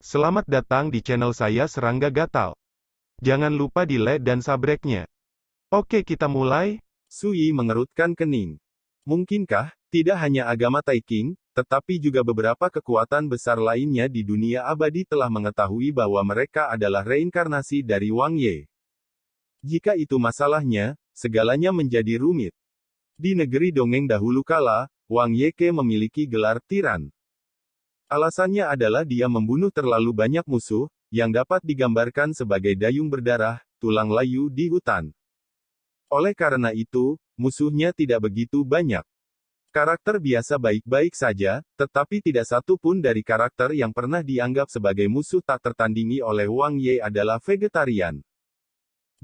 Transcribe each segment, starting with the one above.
Selamat datang di channel saya Serangga Gatal. Jangan lupa di like dan subscribe-nya. Oke, kita mulai. Sui mengerutkan kening. Mungkinkah, tidak hanya agama Taiking, tetapi juga beberapa kekuatan besar lainnya di dunia abadi telah mengetahui bahwa mereka adalah reinkarnasi dari Wang Ye? Jika itu masalahnya, segalanya menjadi rumit. Di negeri dongeng dahulu kala, Wang Yeke memiliki gelar tiran. Alasannya adalah dia membunuh terlalu banyak musuh, yang dapat digambarkan sebagai dayung berdarah, tulang layu di hutan. Oleh karena itu, musuhnya tidak begitu banyak. Karakter biasa baik-baik saja, tetapi tidak satu pun dari karakter yang pernah dianggap sebagai musuh tak tertandingi oleh Wang Ye adalah vegetarian.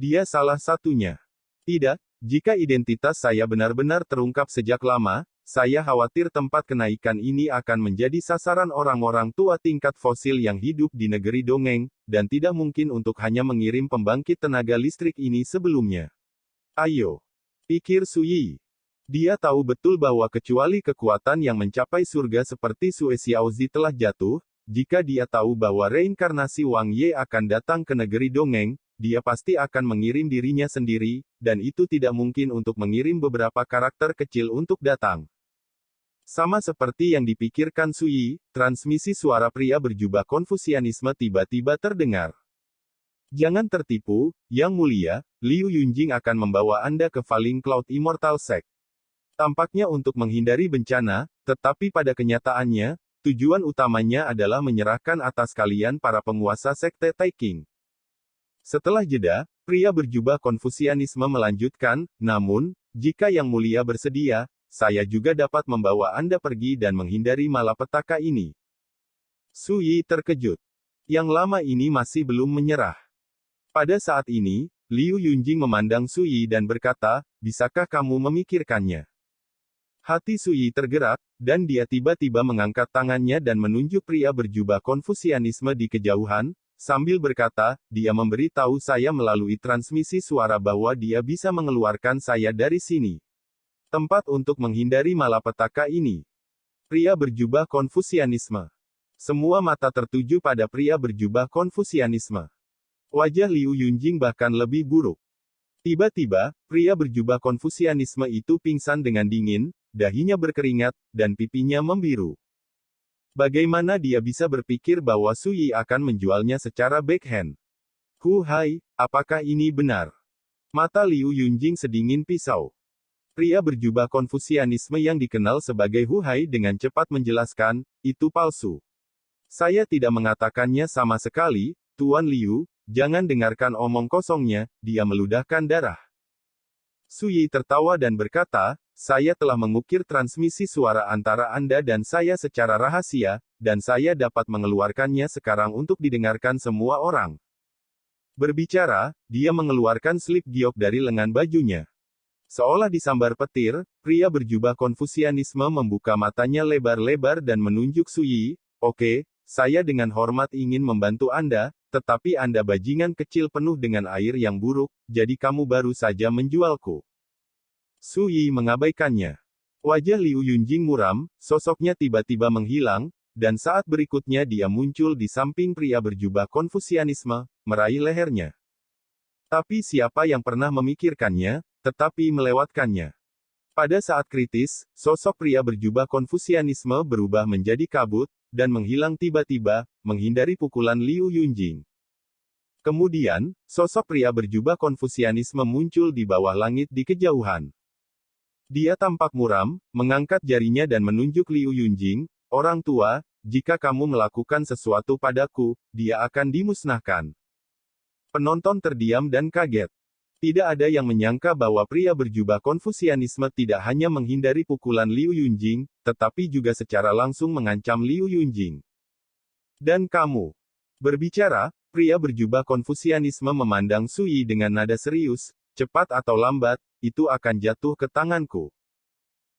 Dia salah satunya. Tidak, jika identitas saya benar-benar terungkap sejak lama, saya khawatir tempat kenaikan ini akan menjadi sasaran orang-orang tua tingkat fosil yang hidup di negeri dongeng, dan tidak mungkin untuk hanya mengirim pembangkit tenaga listrik ini sebelumnya. Ayo, pikir Sui. Dia tahu betul bahwa kecuali kekuatan yang mencapai surga seperti Sue Xiaozi telah jatuh, jika dia tahu bahwa reinkarnasi Wang Ye akan datang ke negeri dongeng, dia pasti akan mengirim dirinya sendiri, dan itu tidak mungkin untuk mengirim beberapa karakter kecil untuk datang. Sama seperti yang dipikirkan Sui, transmisi suara pria berjubah Konfusianisme tiba-tiba terdengar. Jangan tertipu, Yang Mulia, Liu Yunjing akan membawa Anda ke Falling Cloud Immortal Sect. Tampaknya untuk menghindari bencana, tetapi pada kenyataannya, tujuan utamanya adalah menyerahkan atas kalian para penguasa sekte Taiking. Setelah jeda, pria berjubah Konfusianisme melanjutkan, namun, jika Yang Mulia bersedia, saya juga dapat membawa Anda pergi dan menghindari malapetaka ini. Sui terkejut. Yang lama ini masih belum menyerah. Pada saat ini, Liu Yunjing memandang Sui dan berkata, bisakah kamu memikirkannya? Hati Sui tergerak, dan dia tiba-tiba mengangkat tangannya dan menunjuk pria berjubah Konfusianisme di kejauhan, sambil berkata, dia memberitahu saya melalui transmisi suara bahwa dia bisa mengeluarkan saya dari sini. Tempat untuk menghindari malapetaka ini. Pria berjubah Konfusianisme. Semua mata tertuju pada pria berjubah Konfusianisme. Wajah Liu Yunjing bahkan lebih buruk. Tiba-tiba, pria berjubah Konfusianisme itu pingsan dengan dingin, dahinya berkeringat, dan pipinya membiru. Bagaimana dia bisa berpikir bahwa Sui akan menjualnya secara backhand? Hai, apakah ini benar? Mata Liu Yunjing sedingin pisau. Pria berjubah Konfusianisme yang dikenal sebagai Hai dengan cepat menjelaskan, itu palsu. Saya tidak mengatakannya sama sekali, Tuan Liu, jangan dengarkan omong kosongnya, dia meludahkan darah. Sui tertawa dan berkata, saya telah mengukir transmisi suara antara Anda dan saya secara rahasia, dan saya dapat mengeluarkannya sekarang untuk didengarkan semua orang. Berbicara, dia mengeluarkan slip giok dari lengan bajunya. Seolah disambar petir, pria berjubah Konfusianisme membuka matanya lebar-lebar dan menunjuk Sui, oke, saya dengan hormat ingin membantu Anda, tetapi Anda bajingan kecil penuh dengan air yang buruk, jadi kamu baru saja menjualku. Sui mengabaikannya. Wajah Liu Yunjing muram, sosoknya tiba-tiba menghilang, dan saat berikutnya dia muncul di samping pria berjubah Konfusianisme, meraih lehernya. Tapi siapa yang pernah memikirkannya, tetapi melewatkannya. Pada saat kritis, sosok pria berjubah Konfusianisme berubah menjadi kabut, dan menghilang tiba-tiba, menghindari pukulan Liu Yunjing. Kemudian, sosok pria berjubah Konfusianisme muncul di bawah langit di kejauhan. Dia tampak muram, mengangkat jarinya dan menunjuk Liu Yunjing, orang tua, jika kamu melakukan sesuatu padaku, dia akan dimusnahkan. Penonton terdiam dan kaget. Tidak ada yang menyangka bahwa pria berjubah Konfusianisme tidak hanya menghindari pukulan Liu Yunjing, tetapi juga secara langsung mengancam Liu Yunjing. Dan kamu. Berbicara, pria berjubah Konfusianisme memandang Sui dengan nada serius, cepat atau lambat, itu akan jatuh ke tanganku.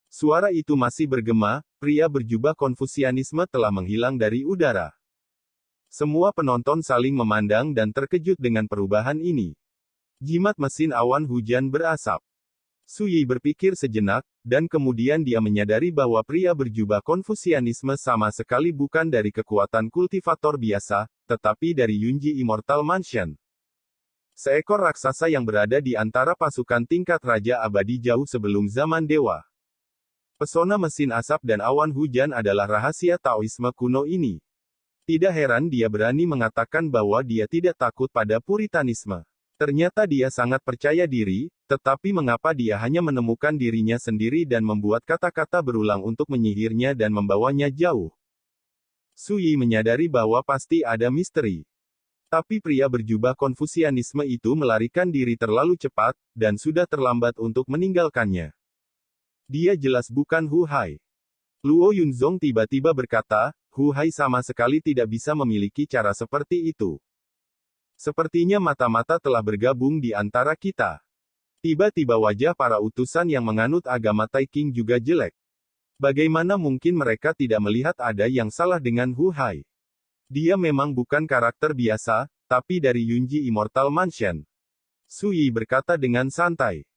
Suara itu masih bergema, pria berjubah Konfusianisme telah menghilang dari udara. Semua penonton saling memandang dan terkejut dengan perubahan ini. Jimat mesin awan hujan berasap. Su Yi berpikir sejenak, dan kemudian dia menyadari bahwa pria berjubah Konfusianisme sama sekali bukan dari kekuatan kultivator biasa, tetapi dari Yunji Immortal Mansion. Seekor raksasa yang berada di antara pasukan tingkat Raja Abadi jauh sebelum zaman dewa. Pesona mesin asap dan awan hujan adalah rahasia Taoisme kuno ini. Tidak heran dia berani mengatakan bahwa dia tidak takut pada Puritanisme. Ternyata dia sangat percaya diri, tetapi mengapa dia hanya menemukan dirinya sendiri dan membuat kata-kata berulang untuk menyihirnya dan membawanya jauh? Su Yi menyadari bahwa pasti ada misteri. Tapi pria berjubah Konfusianisme itu melarikan diri terlalu cepat, dan sudah terlambat untuk meninggalkannya. Dia jelas bukan Hu Hai. Luo Yunzong tiba-tiba berkata, Hu Hai sama sekali tidak bisa memiliki cara seperti itu. Sepertinya mata-mata telah bergabung di antara kita. Tiba-tiba wajah para utusan yang menganut agama Taiking juga jelek. Bagaimana mungkin mereka tidak melihat ada yang salah dengan Hu Hai? Dia memang bukan karakter biasa, tapi dari Yunji Immortal Mansion. Su Yi berkata dengan santai.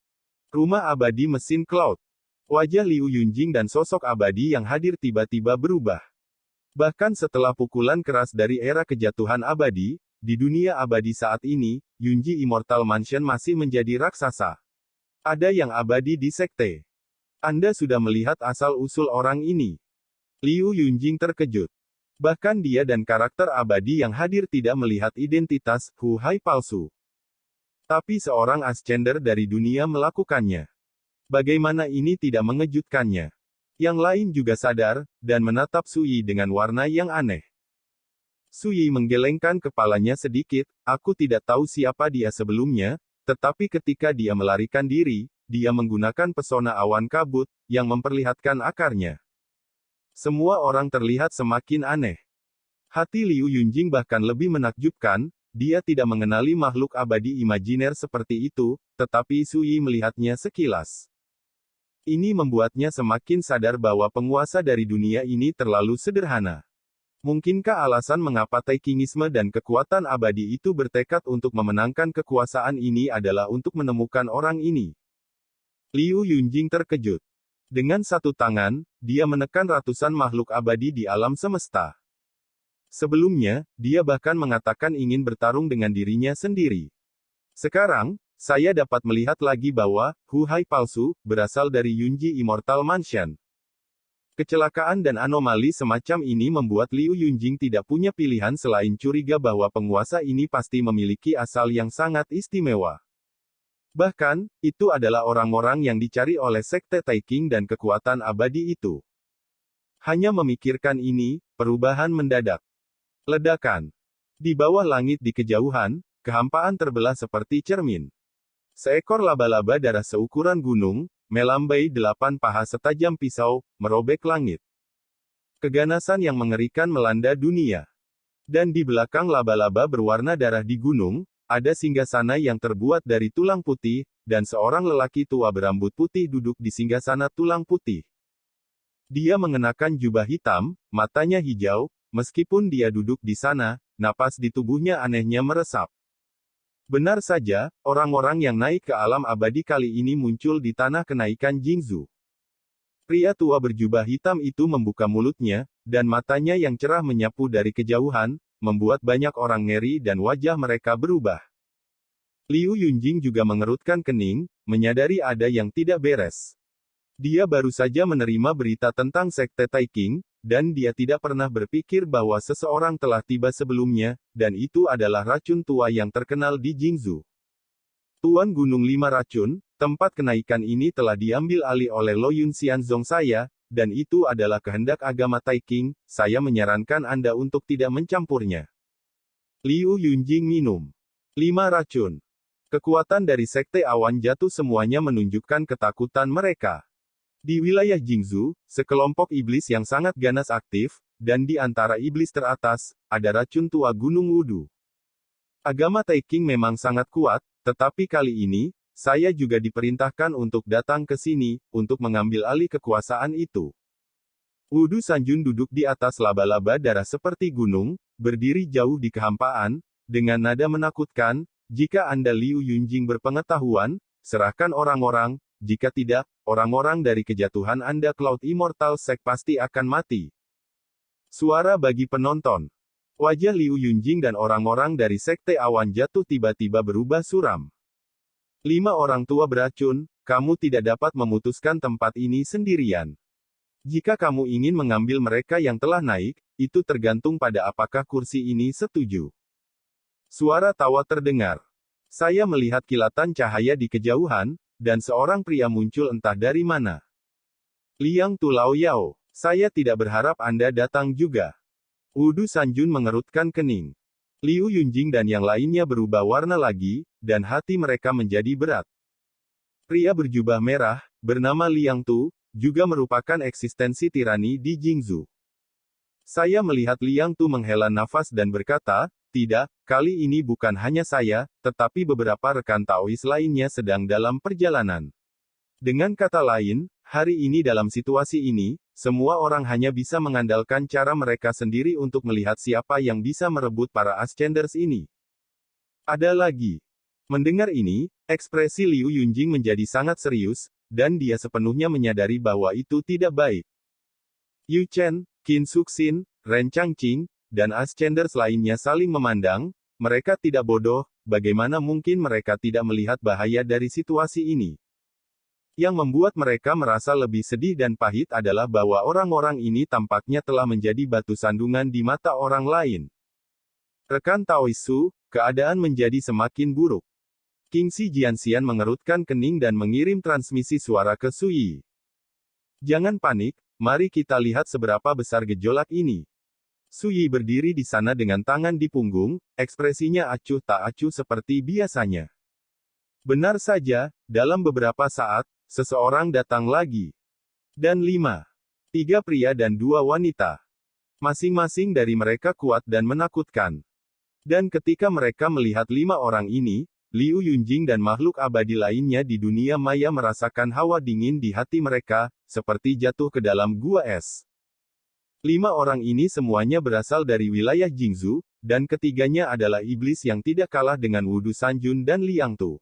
Rumah abadi mesin Cloud. Wajah Liu Yunjing dan sosok abadi yang hadir tiba-tiba berubah. Bahkan setelah pukulan keras dari era kejatuhan abadi, di dunia abadi saat ini, Yunji Immortal Mansion masih menjadi raksasa. Ada yang abadi di sekte. Anda sudah melihat asal-usul orang ini. Liu Yunjing terkejut. Bahkan dia dan karakter abadi yang hadir tidak melihat identitas Hu Hai palsu. Tapi seorang ascender dari dunia melakukannya. Bagaimana ini tidak mengejutkannya? Yang lain juga sadar, dan menatap Su Yi dengan warna yang aneh. Su Yi menggelengkan kepalanya sedikit, aku tidak tahu siapa dia sebelumnya, tetapi ketika dia melarikan diri, dia menggunakan pesona awan kabut, yang memperlihatkan akarnya. Semua orang terlihat semakin aneh. Hati Liu Yunjing bahkan lebih menakjubkan, dia tidak mengenali makhluk abadi imajiner seperti itu, tetapi Su Yi melihatnya sekilas. Ini membuatnya semakin sadar bahwa penguasa dari dunia ini terlalu sederhana. Mungkinkah alasan mengapa Taikingisme dan kekuatan abadi itu bertekad untuk memenangkan kekuasaan ini adalah untuk menemukan orang ini? Liu Yunjing terkejut. Dengan satu tangan, dia menekan ratusan makhluk abadi di alam semesta. Sebelumnya, dia bahkan mengatakan ingin bertarung dengan dirinya sendiri. Sekarang, saya dapat melihat lagi bahwa Hu Hai palsu berasal dari Yunji Immortal Mansion. Kecelakaan dan anomali semacam ini membuat Liu Yunjing tidak punya pilihan selain curiga bahwa penguasa ini pasti memiliki asal yang sangat istimewa. Bahkan, itu adalah orang-orang yang dicari oleh Sekte Taiking dan kekuatan abadi itu. Hanya memikirkan ini, perubahan mendadak. Ledakan. Di bawah langit di kejauhan, kehampaan terbelah seperti cermin. Seekor laba-laba darah seukuran gunung, melambai 8 paha setajam pisau, merobek langit. Keganasan yang mengerikan melanda dunia. Dan di belakang laba-laba berwarna darah di gunung, ada singgasana yang terbuat dari tulang putih, dan seorang lelaki tua berambut putih duduk di singgasana tulang putih. Dia mengenakan jubah hitam, matanya hijau, meskipun dia duduk di sana, napas di tubuhnya anehnya meresap. Benar saja, orang-orang yang naik ke alam abadi kali ini muncul di tanah kenaikan Jingzhou. Pria tua berjubah hitam itu membuka mulutnya, dan matanya yang cerah menyapu dari kejauhan, membuat banyak orang ngeri dan wajah mereka berubah. Liu Yunjing juga mengerutkan kening, menyadari ada yang tidak beres. Dia baru saja menerima berita tentang Sekte Taiking, dan dia tidak pernah berpikir bahwa seseorang telah tiba sebelumnya, dan itu adalah racun tua yang terkenal di Jingzhou. Tuan Gunung 5 Racun, tempat kenaikan ini telah diambil alih oleh Lo Yun Xianzong saya, dan itu adalah kehendak agama Taiking, saya menyarankan Anda untuk tidak mencampurnya. Liu Yunjing minum. 5 racun. Kekuatan dari Sekte Awan Jatuh semuanya menunjukkan ketakutan mereka. Di wilayah Jingzhou, sekelompok iblis yang sangat ganas aktif, dan di antara iblis teratas, ada racun tua Gunung Wudu. Agama Taiking memang sangat kuat, tetapi kali ini, saya juga diperintahkan untuk datang ke sini, untuk mengambil alih kekuasaan itu. Wudu Sanjun duduk di atas laba-laba darah seperti gunung, berdiri jauh di kehampaan, dengan nada menakutkan, jika Anda Liu Yunjing berpengetahuan, serahkan orang-orang, jika tidak, orang-orang dari kejatuhan Anda Cloud Immortal Sect pasti akan mati. Suara bagi penonton. Wajah Liu Yunjing dan orang-orang dari Sekte Awan Jatuh tiba-tiba berubah suram. 5 orang tua beracun, kamu tidak dapat memutuskan tempat ini sendirian. Jika kamu ingin mengambil mereka yang telah naik, itu tergantung pada apakah kursi ini setuju. Suara tawa terdengar. Saya melihat kilatan cahaya di kejauhan, dan seorang pria muncul entah dari mana. Liang Tu Lao Yao, saya tidak berharap Anda datang juga. Wudu Sanjun mengerutkan kening. Liu Yunjing dan yang lainnya berubah warna lagi, dan hati mereka menjadi berat. Pria berjubah merah, bernama Liang Tu, juga merupakan eksistensi tirani di Jingzhou. Saya melihat Liang Tu menghela nafas dan berkata, tidak, kali ini bukan hanya saya, tetapi beberapa rekan Taois lainnya sedang dalam perjalanan. Dengan kata lain, hari ini dalam situasi ini, semua orang hanya bisa mengandalkan cara mereka sendiri untuk melihat siapa yang bisa merebut para Ascenders ini. Ada lagi. Mendengar ini, ekspresi Liu Yunjing menjadi sangat serius, dan dia sepenuhnya menyadari bahwa itu tidak baik. Yu Chen, Qin Suxin, Ren Changqing, dan Ascenders lainnya saling memandang, mereka tidak bodoh, bagaimana mungkin mereka tidak melihat bahaya dari situasi ini. Yang membuat mereka merasa lebih sedih dan pahit adalah bahwa orang-orang ini tampaknya telah menjadi batu sandungan di mata orang lain. Rekan Taoisu, keadaan menjadi semakin buruk. Kingxi Jianxian mengerutkan kening dan mengirim transmisi suara ke Sui. Jangan panik, mari kita lihat seberapa besar gejolak ini. Sui berdiri di sana dengan tangan di punggung, ekspresinya acuh tak acuh seperti biasanya. Benar saja, dalam beberapa saat, seseorang datang lagi. Dan 3 pria dan 2 wanita. Masing-masing dari mereka kuat dan menakutkan. Dan ketika mereka melihat 5 orang ini, Liu Yunjing dan makhluk abadi lainnya di dunia maya merasakan hawa dingin di hati mereka, seperti jatuh ke dalam gua es. 5 orang ini semuanya berasal dari wilayah Jingzhou, dan ketiganya adalah iblis yang tidak kalah dengan Wudu Sanjun dan Liang Tu.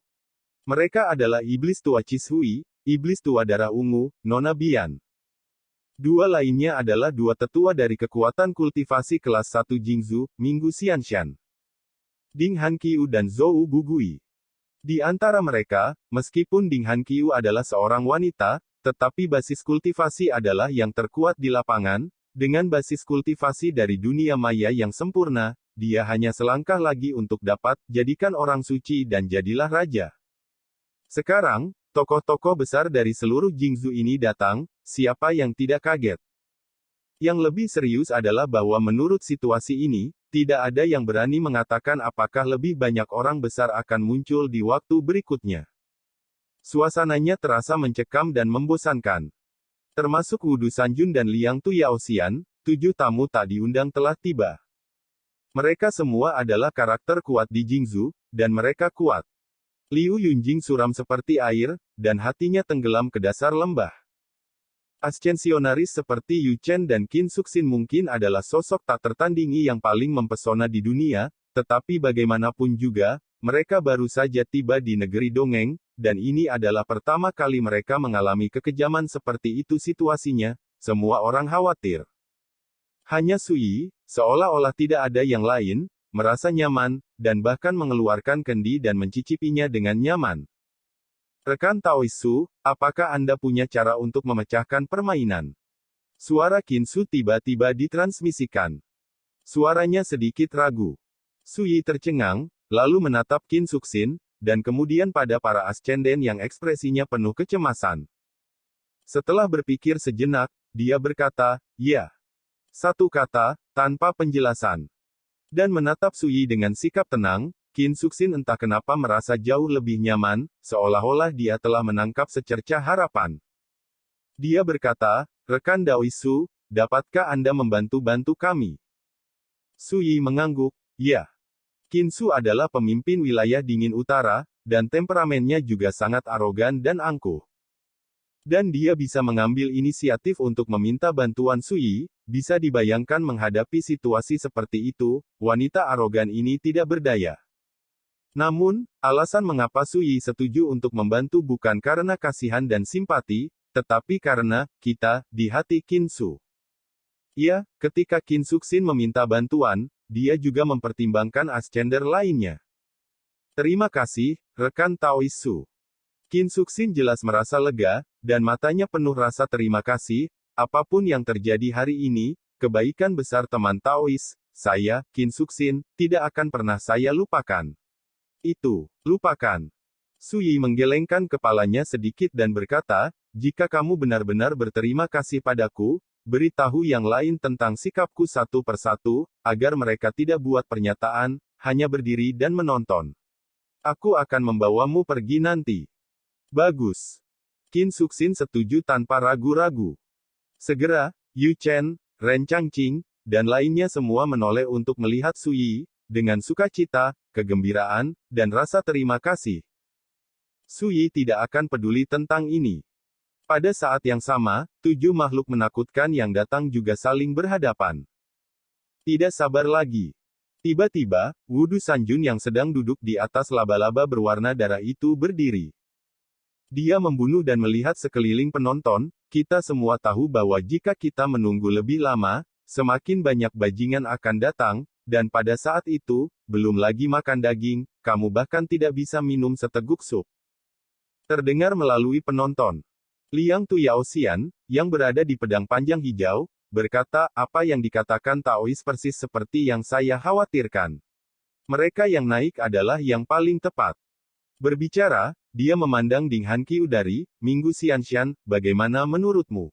Mereka adalah iblis tua Cishui, iblis tua darah ungu, Nona Bian. 2 lainnya adalah 2 tetua dari kekuatan kultivasi kelas 1 Jingzhou, Minggu Xianshan, Ding Hanqiu dan Zhou Bugui. Di antara mereka, meskipun Ding Hanqiu adalah seorang wanita, tetapi basis kultivasi adalah yang terkuat di lapangan, dengan basis kultivasi dari dunia maya yang sempurna, dia hanya selangkah lagi untuk dapat jadikan orang suci dan jadilah raja. Sekarang, tokoh-tokoh besar dari seluruh Jingzhou ini datang, siapa yang tidak kaget? Yang lebih serius adalah bahwa menurut situasi ini, tidak ada yang berani mengatakan apakah lebih banyak orang besar akan muncul di waktu berikutnya. Suasananya terasa mencekam dan membosankan. Termasuk Wudu Sanjun dan Liang Tu Yaoxian, 7 tamu tak diundang telah tiba. Mereka semua adalah karakter kuat di Jingzhou, dan mereka kuat. Liu Yunjing suram seperti air, dan hatinya tenggelam ke dasar lembah. Ascensionaris seperti Yu Chen dan Qin Suxin mungkin adalah sosok tak tertandingi yang paling mempesona di dunia, tetapi bagaimanapun juga, mereka baru saja tiba di negeri dongeng, dan ini adalah pertama kali mereka mengalami kekejaman seperti itu situasinya, semua orang khawatir. Hanya Sui, seolah-olah tidak ada yang lain, merasa nyaman, dan bahkan mengeluarkan kendi dan mencicipinya dengan nyaman. Rekan Taoisu, apakah Anda punya cara untuk memecahkan permainan? Suara Qinsu tiba-tiba ditransmisikan. Suaranya sedikit ragu. Sui tercengang, lalu menatap Qin Suxin, dan kemudian pada para ascenden yang ekspresinya penuh kecemasan. Setelah berpikir sejenak, dia berkata, ya. Satu kata, tanpa penjelasan. Dan menatap Sui dengan sikap tenang, Qin Suxin entah kenapa merasa jauh lebih nyaman, seolah-olah dia telah menangkap secercah harapan. Dia berkata, rekan Daoisu, dapatkah Anda membantu-bantu kami? Sui mengangguk, ya. Qinsu adalah pemimpin wilayah dingin utara, dan temperamennya juga sangat arogan dan angkuh. Dan dia bisa mengambil inisiatif untuk meminta bantuan Sui, bisa dibayangkan menghadapi situasi seperti itu, wanita arogan ini tidak berdaya. Namun, alasan mengapa Su Yi setuju untuk membantu bukan karena kasihan dan simpati, tetapi karena kita di hati Qin Su. Ya, ketika Qin Suxin meminta bantuan, dia juga mempertimbangkan ascender lainnya. Terima kasih, rekan Taois Su. Qin Suxin jelas merasa lega, dan matanya penuh rasa terima kasih. Apapun yang terjadi hari ini, kebaikan besar teman Taois, saya, Qin Suxin, tidak akan pernah saya lupakan. Itu, lupakan. Su Yi menggelengkan kepalanya sedikit dan berkata, jika kamu benar-benar berterima kasih padaku, beritahu yang lain tentang sikapku satu persatu, agar mereka tidak buat pernyataan, hanya berdiri dan menonton. Aku akan membawamu pergi nanti. Bagus. Qin Suxin setuju tanpa ragu-ragu. Segera, Yu Chen, Ren Changqing, dan lainnya semua menoleh untuk melihat Su Yi, dengan sukacita, kegembiraan, dan rasa terima kasih. Su Yi tidak akan peduli tentang ini. Pada saat yang sama, 7 makhluk menakutkan yang datang juga saling berhadapan. Tidak sabar lagi. Tiba-tiba, Wudu Sanjun yang sedang duduk di atas laba-laba berwarna darah itu berdiri. Dia membunuh dan melihat sekeliling penonton. Kita semua tahu bahwa jika kita menunggu lebih lama, semakin banyak bajingan akan datang, dan pada saat itu, belum lagi makan daging, kamu bahkan tidak bisa minum seteguk sup. Terdengar melalui penonton. Liang Tuyaoxian, yang berada di pedang panjang hijau, berkata, apa yang dikatakan Taois persis seperti yang saya khawatirkan. Mereka yang naik adalah yang paling tepat. Berbicara, dia memandang Ding Hanqiu dari Minggu Xianshan, bagaimana menurutmu?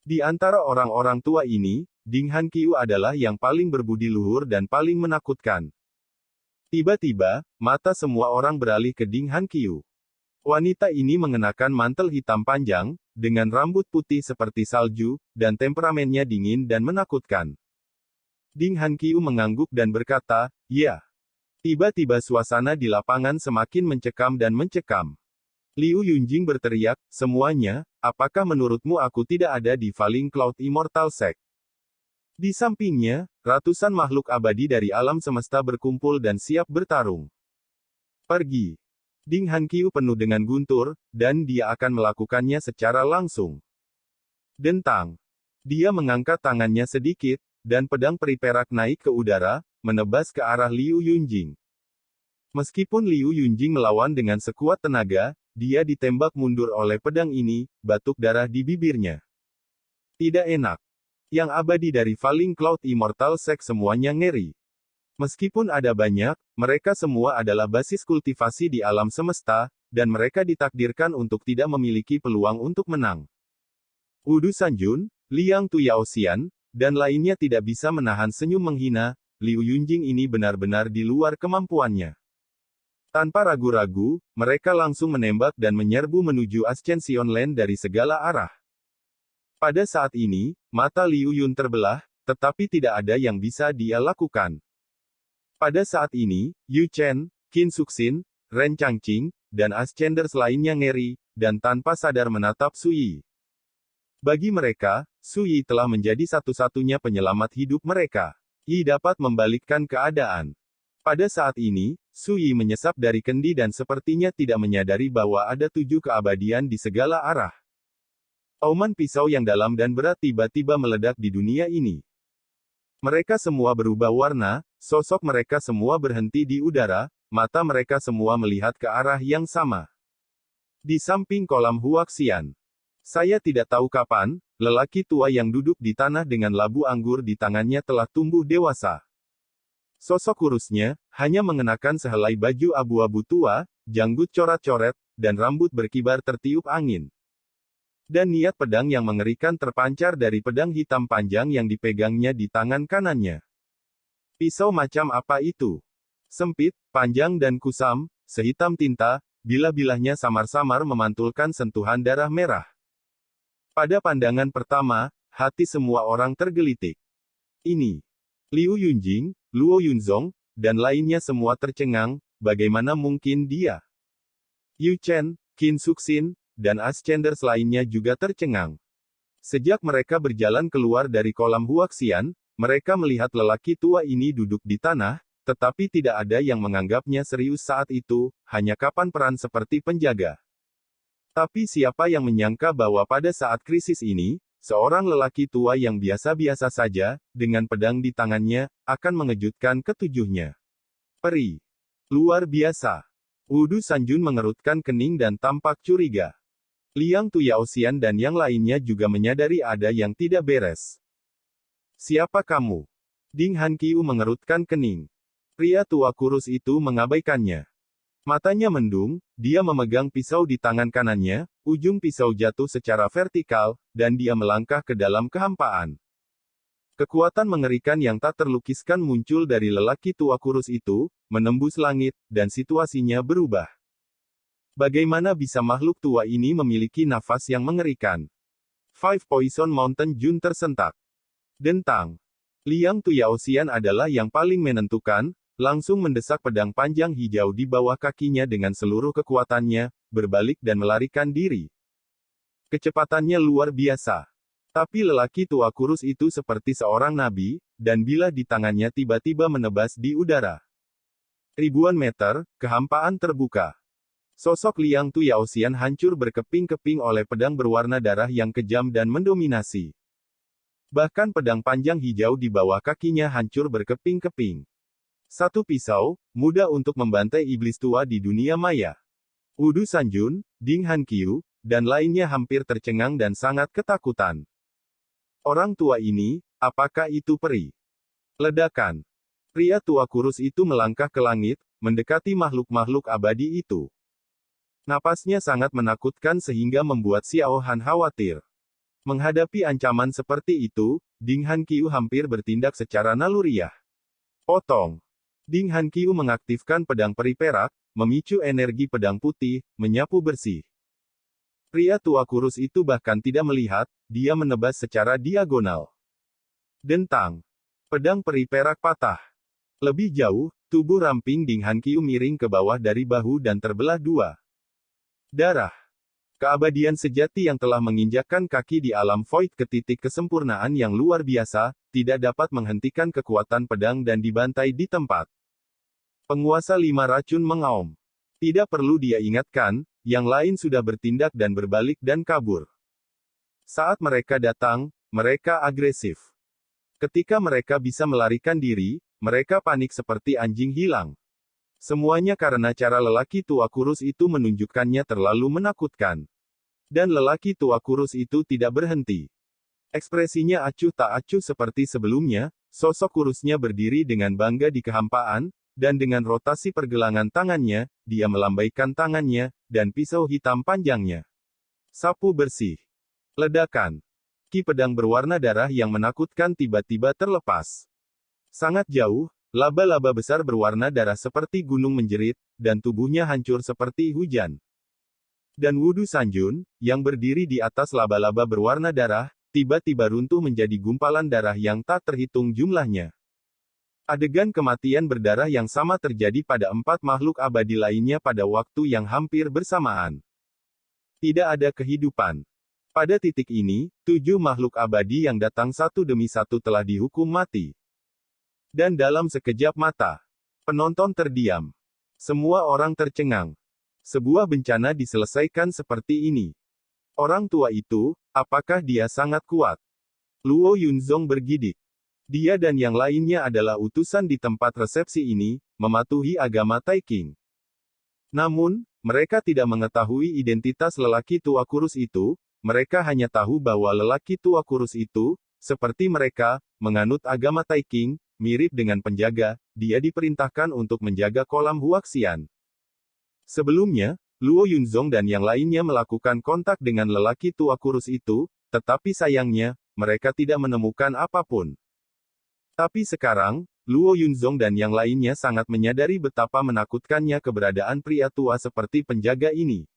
Di antara orang-orang tua ini, Ding Hanqiu adalah yang paling berbudi luhur dan paling menakutkan. Tiba-tiba, mata semua orang beralih ke Ding Hanqiu. Wanita ini mengenakan mantel hitam panjang, dengan rambut putih seperti salju, dan temperamennya dingin dan menakutkan. Ding Hanqiu mengangguk dan berkata, ya. Tiba-tiba suasana di lapangan semakin mencekam dan mencekam. Liu Yunjing berteriak, semuanya, apakah menurutmu aku tidak ada di Falling Cloud Immortal Sect? Di sampingnya, ratusan makhluk abadi dari alam semesta berkumpul dan siap bertarung. Pergi. Ding Hanqiu penuh dengan guntur, dan dia akan melakukannya secara langsung. Dentang. Dia mengangkat tangannya sedikit, dan pedang peri perak naik ke udara, menebas ke arah Liu Yunjing. Meskipun Liu Yunjing melawan dengan sekuat tenaga, dia ditembak mundur oleh pedang ini, batuk darah di bibirnya. Tidak enak. Yang abadi dari Falling Cloud Immortal Sect semuanya ngeri. Meskipun ada banyak, mereka semua adalah basis kultivasi di alam semesta, dan mereka ditakdirkan untuk tidak memiliki peluang untuk menang. Wudu Sanjun, Liang Tuyaoxian, dan lainnya tidak bisa menahan senyum menghina. Liu Yunjing ini benar-benar di luar kemampuannya. Tanpa ragu-ragu, mereka langsung menembak dan menyerbu menuju Ascension Land dari segala arah. Pada saat ini, mata Liu Yun terbelah, tetapi tidak ada yang bisa dia lakukan. Pada saat ini, Yu Chen, Qin Suxin, Ren Changqing, dan Ascenders lainnya ngeri, dan tanpa sadar menatap Su Yi. Bagi mereka, Su Yi telah menjadi satu-satunya penyelamat hidup mereka. Yi dapat membalikkan keadaan. Pada saat ini, Su Yi menyesap dari kendi dan sepertinya tidak menyadari bahwa ada 7 keabadian di segala arah. Auman pisau yang dalam dan berat tiba-tiba meledak di dunia ini. Mereka semua berubah warna, sosok mereka semua berhenti di udara, mata mereka semua melihat ke arah yang sama. Di samping kolam Huaxian. Saya tidak tahu kapan, lelaki tua yang duduk di tanah dengan labu anggur di tangannya telah tumbuh dewasa. Sosok kurusnya, hanya mengenakan sehelai baju abu-abu tua, janggut coret-coret, dan rambut berkibar tertiup angin. Dan niat pedang yang mengerikan terpancar dari pedang hitam panjang yang dipegangnya di tangan kanannya. Pisau macam apa itu? Sempit, panjang dan kusam, sehitam tinta, bilah-bilahnya samar-samar memantulkan sentuhan darah merah. Pada pandangan pertama, hati semua orang tergelitik. Ini. Liu Yunjing, Luo Yunzong, dan lainnya semua tercengang, bagaimana mungkin dia? Yu Chen, Qin Suxin, dan Ascenders lainnya juga tercengang. Sejak mereka berjalan keluar dari kolam Huaxian, mereka melihat lelaki tua ini duduk di tanah, tetapi tidak ada yang menganggapnya serius saat itu, hanya kapan peran seperti penjaga. Tapi siapa yang menyangka bahwa pada saat krisis ini, seorang lelaki tua yang biasa-biasa saja, dengan pedang di tangannya, akan mengejutkan ketujuhnya. Peri. Luar biasa. Wudu Sanjun mengerutkan kening dan tampak curiga. Liang Tuyaosian dan yang lainnya juga menyadari ada yang tidak beres. Siapa kamu? Ding Hanqiu mengerutkan kening. Pria tua kurus itu mengabaikannya. Matanya mendung, dia memegang pisau di tangan kanannya, ujung pisau jatuh secara vertikal, dan dia melangkah ke dalam kehampaan. Kekuatan mengerikan yang tak terlukiskan muncul dari lelaki tua kurus itu, menembus langit, dan situasinya berubah. Bagaimana bisa makhluk tua ini memiliki nafas yang mengerikan? Five Poison Mountain Jun tersentak. Dentang. Liang Tuyaosian adalah yang paling menentukan, langsung mendesak pedang panjang hijau di bawah kakinya dengan seluruh kekuatannya, berbalik dan melarikan diri. Kecepatannya luar biasa. Tapi lelaki tua kurus itu seperti seorang nabi, dan bilah di tangannya tiba-tiba menebas di udara. Ribuan meter, kehampaan terbuka. Sosok Liang Tuyaosian hancur berkeping-keping oleh pedang berwarna darah yang kejam dan mendominasi. Bahkan pedang panjang hijau di bawah kakinya hancur berkeping-keping. Satu pisau, mudah untuk membantai iblis tua di dunia maya. Wudu Sanjun, Ding Hanqiu, dan lainnya hampir tercengang dan sangat ketakutan. Orang tua ini, apakah itu peri? Ledakan. Pria tua kurus itu melangkah ke langit, mendekati makhluk-makhluk abadi itu. Napasnya sangat menakutkan sehingga membuat Xiao Han khawatir. Menghadapi ancaman seperti itu, Ding Hanqiu hampir bertindak secara naluriah. Potong. Ding Hanqiu mengaktifkan pedang peri perak, memicu energi pedang putih, menyapu bersih. Pria tua kurus itu bahkan tidak melihat, dia menebas secara diagonal. Dentang. Pedang peri perak patah. Lebih jauh, tubuh ramping Ding Hanqiu miring ke bawah dari bahu dan terbelah dua. Darah. Keabadian sejati yang telah menginjakkan kaki di alam void ke titik kesempurnaan yang luar biasa, tidak dapat menghentikan kekuatan pedang dan dibantai di tempat. Penguasa lima racun mengaum. Tidak perlu dia ingatkan, yang lain sudah bertindak dan berbalik dan kabur. Saat mereka datang, mereka agresif. Ketika mereka bisa melarikan diri, mereka panik seperti anjing hilang. Semuanya karena cara lelaki tua kurus itu menunjukkannya terlalu menakutkan. Dan lelaki tua kurus itu tidak berhenti. Ekspresinya acuh tak acuh seperti sebelumnya, sosok kurusnya berdiri dengan bangga di kehampaan, dan dengan rotasi pergelangan tangannya, dia melambaikan tangannya, dan pisau hitam panjangnya. Sapu bersih. Ledakan. Ki pedang berwarna darah yang menakutkan tiba-tiba terlepas. Sangat jauh, laba-laba besar berwarna darah seperti gunung menjerit, dan tubuhnya hancur seperti hujan. Dan Wudu Sanjun, yang berdiri di atas laba-laba berwarna darah, tiba-tiba runtuh menjadi gumpalan darah yang tak terhitung jumlahnya. Adegan kematian berdarah yang sama terjadi pada 4 makhluk abadi lainnya pada waktu yang hampir bersamaan. Tidak ada kehidupan. Pada titik ini, 7 makhluk abadi yang datang satu demi satu telah dihukum mati. Dan dalam sekejap mata, penonton terdiam. Semua orang tercengang. Sebuah bencana diselesaikan seperti ini. Orang tua itu, apakah dia sangat kuat? Luo Yunzong bergidik. Dia dan yang lainnya adalah utusan di tempat resepsi ini, mematuhi agama Taiking. Namun, mereka tidak mengetahui identitas lelaki tua kurus itu, mereka hanya tahu bahwa lelaki tua kurus itu, seperti mereka, menganut agama Taiking, mirip dengan penjaga, dia diperintahkan untuk menjaga kolam Huaxian. Sebelumnya, Luo Yunzong dan yang lainnya melakukan kontak dengan lelaki tua kurus itu, tetapi sayangnya, mereka tidak menemukan apapun. Tapi sekarang, Luo Yunzong dan yang lainnya sangat menyadari betapa menakutkannya keberadaan pria tua seperti penjaga ini.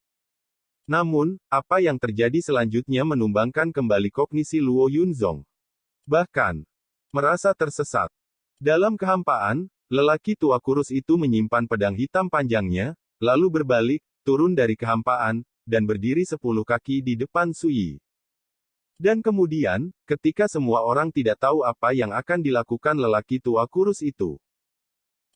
Namun, apa yang terjadi selanjutnya menumbangkan kembali kognisi Luo Yunzong. Bahkan, merasa tersesat. Dalam kehampaan, lelaki tua kurus itu menyimpan pedang hitam panjangnya, lalu berbalik, turun dari kehampaan, dan berdiri 10 kaki di depan Sui. Dan kemudian, ketika semua orang tidak tahu apa yang akan dilakukan lelaki tua kurus itu,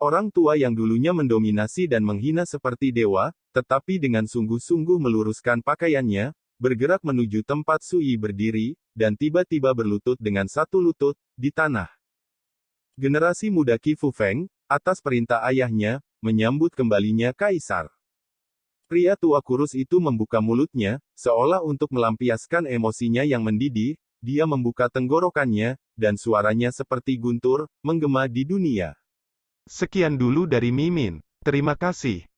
Orang tua yang dulunya mendominasi dan menghina seperti dewa, tetapi dengan sungguh-sungguh meluruskan pakaiannya, bergerak menuju tempat Sui berdiri, dan tiba-tiba berlutut dengan satu lutut, di tanah. Generasi muda Qi Fufeng, atas perintah ayahnya, menyambut kembalinya Kaisar. Pria tua kurus itu membuka mulutnya, seolah untuk melampiaskan emosinya yang mendidih, dia membuka tenggorokannya, dan suaranya seperti guntur, menggema di dunia. Sekian dulu dari Mimin. Terima kasih.